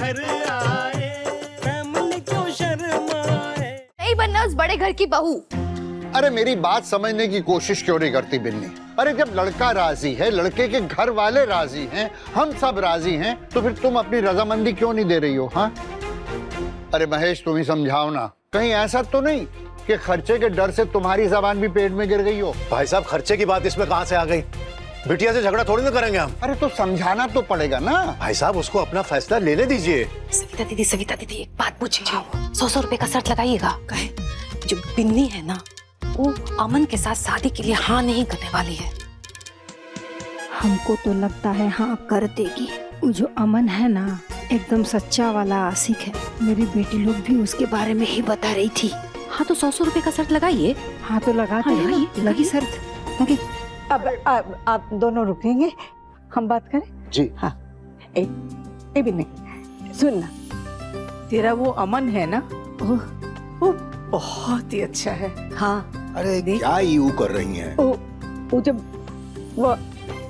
घर आए, फैमिली क्यों शर्माए। नहीं बनना उस बड़े घर की बहू। अरे मेरी बात समझने की कोशिश क्यों नहीं करती बिन्नी? अरे जब लड़का राजी है, लड़के के घर वाले राजी हैं, हम सब राजी हैं, तो फिर तुम अपनी रजामंदी क्यों नहीं दे रही हो? हाँ, अरे महेश तुम ही समझाओ ना, कहीं ऐसा तो नहीं कि खर्चे के डर से तुम्हारी जबान भी पेट में गिर गई हो? भाई साहब खर्चे की बात इसमें कहां से आ गई? बिटिया से झगड़ा थोड़ी ना करेंगे हम। अरे तो समझाना तो पड़ेगा ना। भाई साहब उसको अपना फैसला लेने दीजिए। सविता दीदी एक बात पूछिए, 100 रुपए का शर्त लगाइएगा। कहे जो बिन्नी है ना, वो अमन के साथ शादी के लिए हाँ नहीं करने वाली है। हमको तो लगता है हाँ कर देगी। वो जो अमन है ना, एकदम सच्चा वाला आशिक है। मेरी बेटी लोग भी उसके बारे में ही बता रही थी। हाँ तो 100 रुपए का शर्त लगाइए। हाँ तो लगाते हैं ना, लगी शर्त लगी। अब आप दोनों रुकेंगे, हम बात करें? जी हाँ। ए भी नहीं, सुन ना, तेरा वो अमन है ना, वो बहुत ही अच्छा है। हाँ अरे क्या यू कर रही हैं? वो जब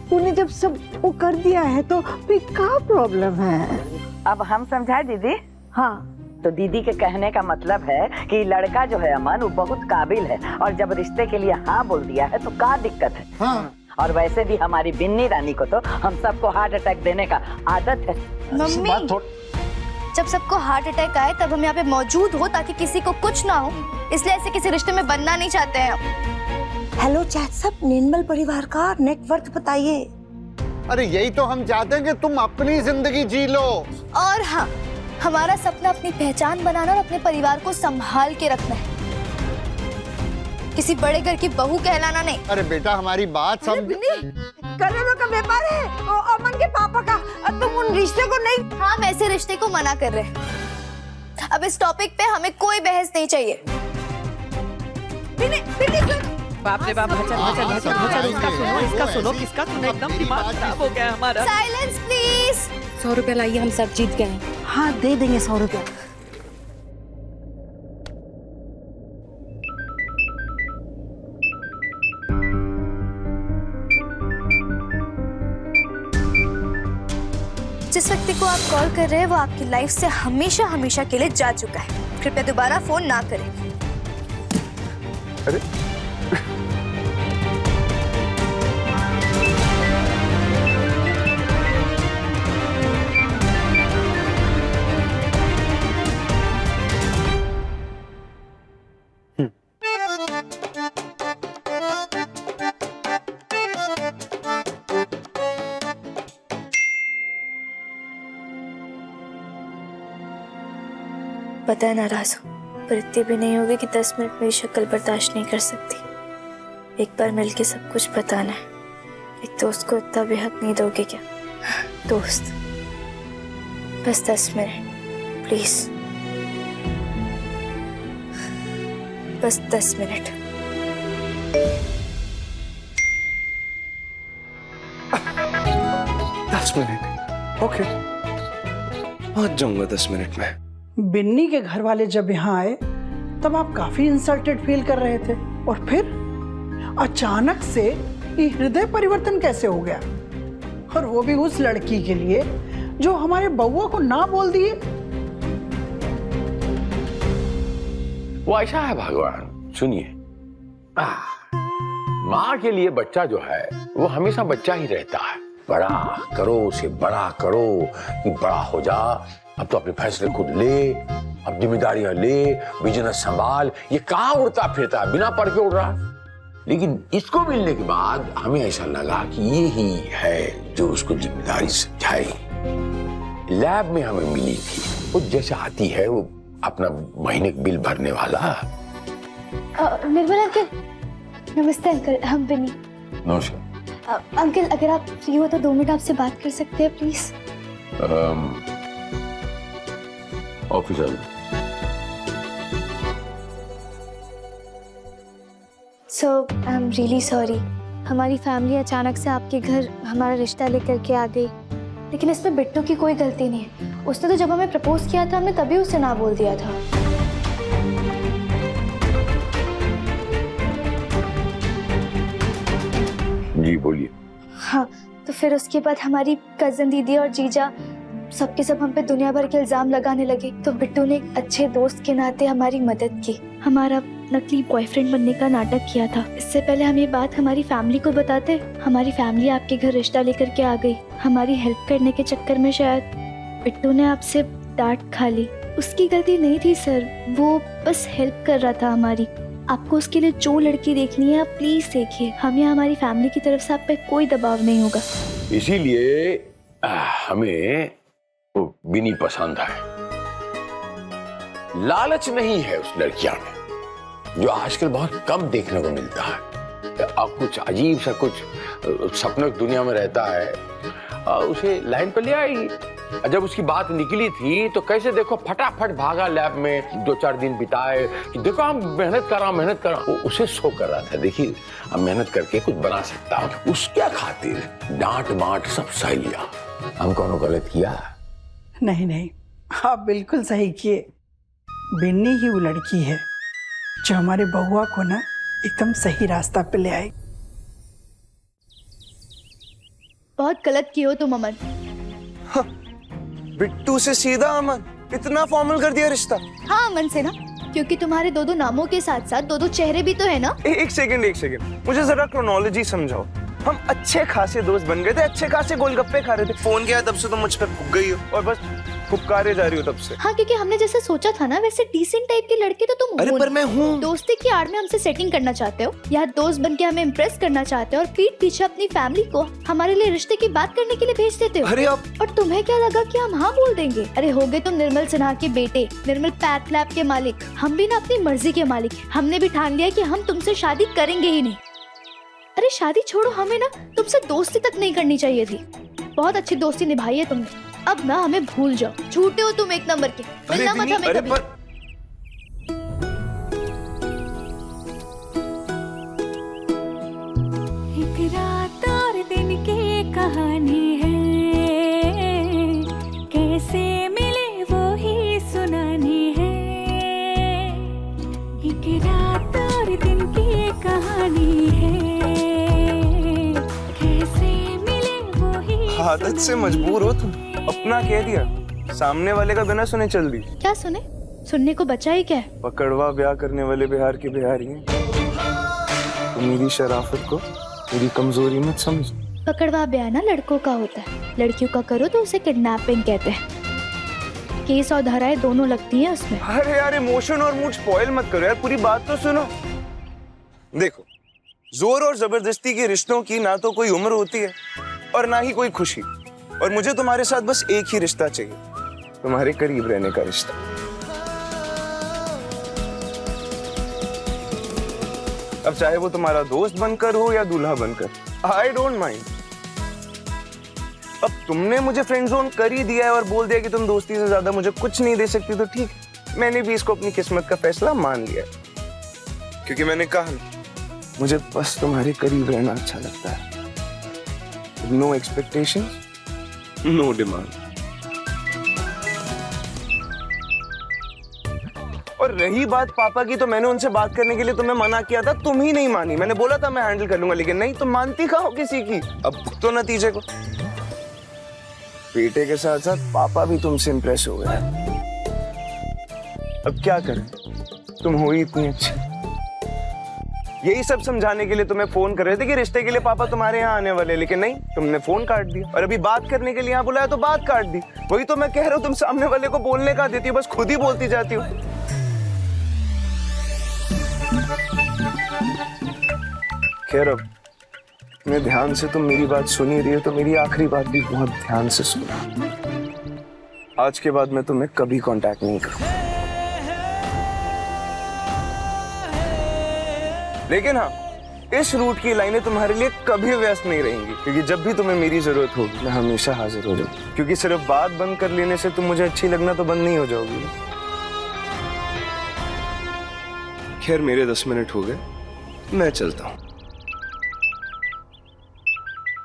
तूने जब सब वो कर दिया है तो फिर क्या प्रॉब्लम है? अब हम समझाए दीदी। हाँ तो दीदी के कहने का मतलब है कि लड़का जो है अमन वो बहुत काबिल है, और जब रिश्ते के लिए हाँ बोल दिया है तो क्या दिक्कत है? हाँ। और वैसे भी हमारी बिन्नी रानी को तो हम सबको हार्ट अटैक देने का आदत है। मम्मी, जब सबको हार्ट अटैक आए तब हम यहाँ पे मौजूद हो ताकि किसी को कुछ ना हो, इसलिए ऐसे किसी रिश्ते में बनना नहीं चाहते हैं। हेलो चाचा साहब, निर्मल परिवार का नेटवर्क बताइए। अरे यही तो हम चाहते हैं कि तुम अपनी जिंदगी जी लो। और हाँ, हमारा सपना अपनी पहचान बनाना और अपने परिवार को संभाल के रखना है, किसी बड़े घर की बहू कहलाना नहीं। अरे बेटा हमारी बात समझ। करोड़ों का व्यापार है वो अमन के पापा का, तुम उन रिश्ते को नहीं। हाँ, वैसे रिश्ते को मना कर रहे हैं। अब इस टॉपिक पे हमें कोई बहस नहीं चाहिए। बाप रे बाप, इसका सुनो, किसका सुनो, एकदम दिमाग खराब हो गया हमारा। Silence please. 100 रुपया लाइए, हम सब जीत गए। हाँ दे देंगे 100 रुपया। जिस व्यक्ति को आप कॉल कर रहे हैं वो आपकी लाइफ से हमेशा हमेशा के लिए जा चुका है। कृपया दोबारा फोन ना करें। अरे पता है नाराज हो, पर इतनी भी नहीं होगी कि 10 मिनट मेरी शक्ल बर्दाश्त नहीं कर सकती। एक बार मिलके सब कुछ बताना है। एक दोस्त को इतना बेहद नहीं दोगे क्या? दोस्त, बस 10 मिनट प्लीज, बस 10 मिनट। ओके, पहुंच जाऊंगा 10 मिनट में। बिन्नी के घर वाले जब यहाँ आए तब आप काफी इंसल्टेड फील कर रहे थे, और फिर अचानक से ये हृदय परिवर्तन कैसे हो गया? और वो भी उस लड़की के लिए जो हमारे बउआ को ना बोल दिए। वो ऐसा है भगवान, सुनिए, माँ के लिए बच्चा जो है वो हमेशा बच्चा ही रहता है। बड़ा करो उसे, बड़ा करो कि बड़ा हो जा, अब तो अपने फैसले खुद ले, अब जिम्मेदारियां ले, बिजनेस संभाल। ये कहाँ उड़ता फिरता है, बिना पढ़ के उड़ रहा। लेकिन इसको मिलने के बाद हमें ऐसा लगा कि ये ही है जो उसको जिम्मेदारी समझाई। लैब में हमें मिली थी, वो जैसे आती है वो अपना महीने का बिल भरने वाला। निर्मल अंकल, नमस्ते अंकल, हम बिन्नी। नमस्कार अंकल, अगर आप फ्री हो तो 2 मिनट आपसे बात कर सकते हैं please? Officer. So I am really sorry, हमारी फैमिली अचानक से आपके घर हमारा रिश्ता लेकर के आ गई, लेकिन इसमें बिट्टू की कोई गलती नहीं है। उसने तो जब हमें प्रपोज किया था हमने तभी उसे ना बोल दिया था। जी बोलिए। हाँ, तो फिर उसके बाद हमारी कजन दीदी और जीजा सबके सब हम पे दुनिया भर के इल्जाम लगाने लगे तो बिट्टू ने एक अच्छे दोस्त के नाते हमारी मदद की, हमारा नकली बॉयफ्रेंड बनने का नाटक किया था। इससे पहले हम ये बात हमारी फैमिली को बताते, हमारी फैमिली आपके घर रिश्ता लेकर के आ गई। हमारी हेल्प करने के चक्कर में शायद बिट्टू ने आपसे डांट खा ली। उसकी गलती नहीं थी सर, वो बस हेल्प कर रहा था हमारी। आपको उसके लिए जो लड़की देखनी है आप प्लीज देखिए, हमें हमारी फैमिली की तरफ से आप पे कोई दबाव नहीं होगा। इसीलिए हमें वो बिनी पसंद है। लालच नहीं है उस लड़कियां में, जो आजकल बहुत कम देखने को मिलता है। अब कुछ अजीब सा कुछ सपनों की दुनिया में रहता है, उसे लाइन पर ले आई। जब उसकी बात निकली थी तो कैसे देखो फटाफट भागा लैब में, 2-4 दिन बिताए कि देखो हम मेहनत कर रहा हूं। उसे शो कर रहा था, देखिए हम मेहनत करके कुछ बना सकता हूं। उसके खातिर डांट बांट सब सह लिया। हम कौन गलत किया? नहीं, आप बिल्कुल सही किए। बिन्नी ही वो लड़की है जो हमारे बहुआ को ना एकदम सही रास्ता पे ले आई। बहुत गलत किए हो तुम अमन। बिट्टू से सीधा अमन, इतना फॉर्मल कर दिया रिश्ता। हाँ अमन से ना, क्योंकि तुम्हारे दो नामों के साथ साथ दो चेहरे भी तो है ना। एक सेकंड, मुझे जरा क्रोनोलॉजी समझाओ। हम अच्छे खासे दोस्त बन गए थे, अच्छे खासे गोलगप्पे खा रहे थे, फोन किया तब से तुम मुझ पर फूक गई हो और बस फुपकारे जा रही हो तब से। हाँ, क्योंकि हमने जैसे सोचा था ना वैसे डिसेंट टाइप के लड़के तो तुम अरे पर मैं हूँ। दोस्ती की आड़ में हमसे सेटिंग करना चाहते हो, या दोस्त बन के हमें इम्प्रेस करना चाहते हो और पीठ पीछे अपनी फैमिली को हमारे लिए रिश्ते की बात करने के लिए भेज देते हो। अरे और तुम्हें क्या लगा कि हम हाँ बोल देंगे? अरे हो गए तुम निर्मल सिन्हा के बेटे, निर्मल पैथ लैब के मालिक। हम भी ना अपनी मर्जी के मालिक हैं। हमने भी ठान लिया कि हम तुमसे शादी करेंगे ही नहीं। अरे शादी छोड़ो, हमें ना तुमसे दोस्ती तक नहीं करनी चाहिए थी। बहुत अच्छी दोस्ती निभाई है तुमने, अब ना हमें भूल जाओ। झूठे हो तुम एक नंबर के, मिलना मत हमें कभी। एक रात और दिन की कहानी है, कैसे मिले वो ही सुनानी है। एक रात और दिन की कहानी है, कैसे मिले वो ही। आदत से मजबूर हो तुम, अपना कह दिया, सामने वाले का बिना सुने चल दी। क्या सुने? सुनने को बचा ही क्या है? पकड़वा ब्याह करने वाले बिहार की बिहारी हैं। तो मेरी शराफत को मेरी कमजोरी मत समझ। पकड़वा ब्याह ना लड़कों का होता है, लड़कियों का करो तो उसे किडनैपिंग कहते हैं। केस और धाराएं दोनों लगती हैं उसमें। अरे यार इमोशन और मूड स्पॉइल मत करो यार, पूरी बात तो सुनो। देखो, जोर और जबरदस्ती के रिश्तों की ना तो कोई उम्र होती है और ना ही कोई खुशी, और मुझे तुम्हारे साथ बस एक ही रिश्ता चाहिए, तुम्हारे करीब रहने का रिश्ता। अब चाहे वो तुम्हारा दोस्त बनकर हो या दूल्हा बनकर, आई डोंट माइंड। अब तुमने मुझे फ्रेंड जोन कर ही दिया है और बोल दिया कि तुम दोस्ती से ज्यादा मुझे कुछ नहीं दे सकती, तो ठीक है, मैंने भी इसको अपनी किस्मत का फैसला मान लिया है। क्योंकि मैंने कहा मुझे बस तुम्हारे करीब रहना अच्छा लगता है। No expectations, no demand. और रही बात पापा की, तो मैंने उनसे बात करने के लिए तुम्हें मना किया था, तुम ही नहीं मानी। मैंने बोला था मैं हैंडल कर लूंगा, लेकिन नहीं, तुम मानती कहाँ हो किसी की। अब तो नतीजे को, बेटे के साथ साथ पापा भी तुमसे इंप्रेस हो गए। अब क्या करें, तुम हो ही इतनी अच्छी। यही सब समझाने के लिए तुम्हें फोन कर रहे थे कि रिश्ते के लिए पापा तुम्हारे यहाँ आने वाले, लेकिन नहीं, तुमने फोन काट दिया। और अभी बात करने के लिए यहाँ बुलाया तो बात काट दी। वही तो मैं कह रहा हूँ, तुम सामने वाले को बोलने का देती हो, बस खुद ही बोलती जाती हो। खैर, अब मैं ध्यान से तुम मेरी बात सुन ही रही हो, तो मेरी आखिरी बात भी बहुत ध्यान से सुना। आज के बाद मैं तुम्हें कभी कांटेक्ट नहीं करूंगा, लेकिन हाँ, इस रूट की लाइनें तुम्हारे लिए कभी व्यस्त नहीं रहेंगी, क्योंकि जब भी तुम्हें मेरी जरूरत होगी मैं हमेशा हाजिर हो जाऊंगी। क्योंकि सिर्फ बात बंद कर लेने से तुम मुझे अच्छी लगना तो बंद नहीं हो जाओगी। खैर, मेरे 10 मिनट हो गए, मैं चलता हूँ।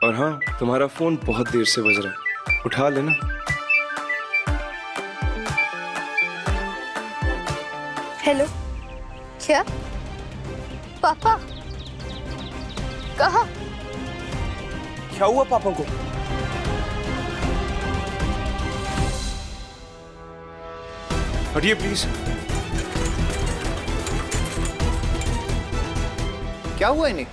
और हाँ, तुम्हारा फोन बहुत देर से बज रहा है, उठा लेना। हेलो, क्या पापा? कहाँ? क्या हुआ पापा को? हटिए प्लीज। क्या हुआ इन्हें?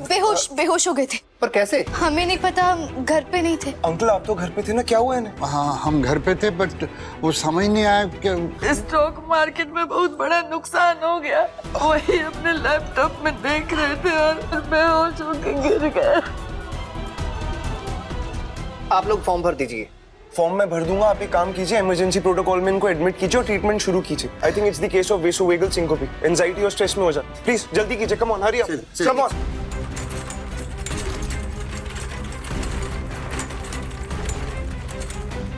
बेहोश हो गए थे। पर कैसे? हमें नहीं पता, हम घर पे नहीं थे। अंकल आप तो घर पे थे ना, क्या हुआ इन्हें? हाँ हम घर पे थे, बट वो समझ नहीं आया कि स्टॉक मार्केट में बहुत बड़ा नुकसान हो गया, वही अपने लैपटॉप में देख रहे थे और बेहोश होकर गिर गए। आप लोग फॉर्म भर दीजिए। फॉर्म में भर दूंगा, आप एक काम कीजिए, इमरजेंसी प्रोटोकॉल में इनको एडमिट कीजिए और ट्रीटमेंट शुरू कीजिए। I think it's the case of vasovagal syncope, anxiety और स्ट्रेस में हो जाए। प्लीज जल्दी कीजिए, come on, hurry up, come on.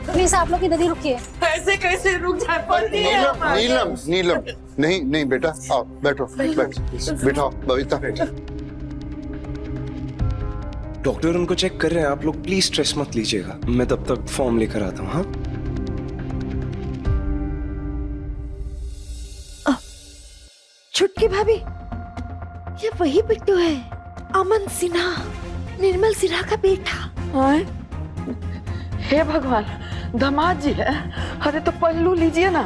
Please आप लोग की नदी रुकी है। ऐसे कैसे रुक जाए? पति है नीलम हमारे। नीलम नीलम, नहीं नहीं बेटा, आओ बैठो, बैठो बबीता। डॉक्टर उनको चेक कर रहे हैं, आप लोग प्लीज स्ट्रेस मत लीजिएगा, मैं तब तक फॉर्म लेकर आता हूँ। हाँ छुटकी भाभी, ये वही बिट्टू है, अमन सिन्हा, निर्मल सिन्हा का बेटा। हे भगवान, दामाद जी है। अरे तो पल्लू लीजिए ना।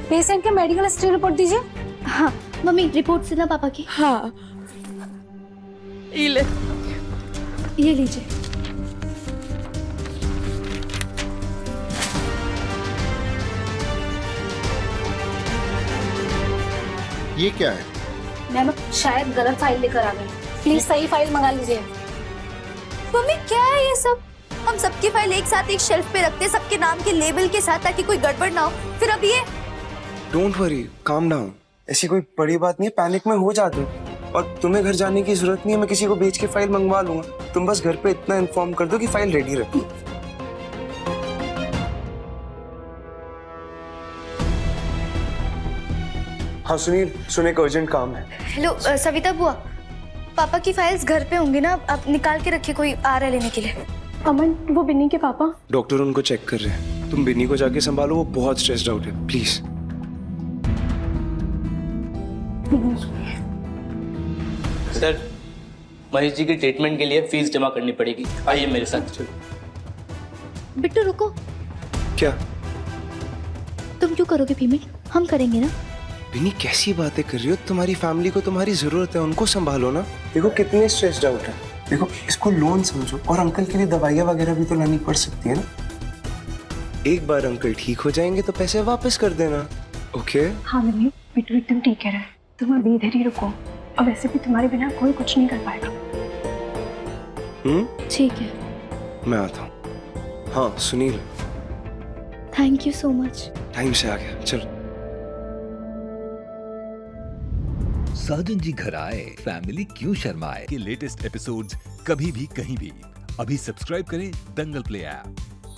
पेशेंट के मेडिकल हिस्ट्री रिपोर्ट दीजिए। हाँ मम्मी, रिपोर्ट से ना पापा की। हाँ ले, ये लीजिए। ये क्या है? मैम शायद गलत फाइल लेकर आ गए, प्लीज सही फाइल मंगा लीजिए। मम्मी क्या है ये सब? हम सबकी फाइल एक साथ एक शेल्फ पे रखते, सबके नाम के लेबल के साथ, ताकि कोई गड़बड़ ना हो। फिर अब ये। डोंट वरी, काम डाउन, ऐसी कोई बड़ी बात नहीं है, पैनिक में हो जाते हो। और तुम्हें घर जाने की जरूरत नहीं है, मैं किसी को भेज के फाइल मंगवा लूंगा। तुम बस घर पे इतना इन्फॉर्म कर दो कि फाइल रेडी रखो। हाँ सुनील, सुन एक अर्जेंट काम है। हेलो सविता बुआ, पापा की फाइल्स घर पे होंगी ना, आप निकाल के रखिए, कोई आ रहा है लेने के लिए। अमन, वो बिन्नी के पापा। डॉक्टर उनको चेक कर रहे हैं, तुम बिन्नी को जाके संभालो, वो बहुत स्ट्रेस्ड आउट है, प्लीज। सर, महेश जी की ट्रीटमेंट के लिए फीस जमा करनी पड़ेगी, आइए मेरे साथ। बिट्टू रुको। क्या? तुम क्यों करोगे पेमेंट? हम करेंगे ना। बिन्नी कैसी बातें कर रही हो? तुम्हारी फैमिली को तुम्हारी जरूरत है, उनको संभालो ना। देखो कितने स्ट्रेस्ड आउट है। देखो इसको लोन समझो, और अंकल के लिए दवाइयाँ वगैरह भी तो लानी पड़ सकती है ना। एक बार अंकल ठीक हो जाएंगे तो पैसे वापस कर देना, ओके? हाँ मम्मी, बिट्टू एकदम ठीक है, तुम अभी इधर ही रुको, और वैसे भी तुम्हारे बिना कोई कुछ नहीं कर पाएगा। ठीक है, मैं आता हूँ। हाँ Sunil, thank you so much. Time से आ गया, चलो। साजन जी घर आए, फैमिली क्यों शर्माए के लेटेस्ट एपिसोड्स कभी भी कहीं भी। अभी सब्सक्राइब करें दंगल प्ले ऐप।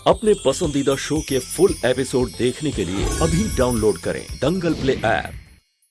अपने पसंदीदा शो के फुल एपिसोड देखने के लिए अभी डाउनलोड करें दंगल प्ले ऐप।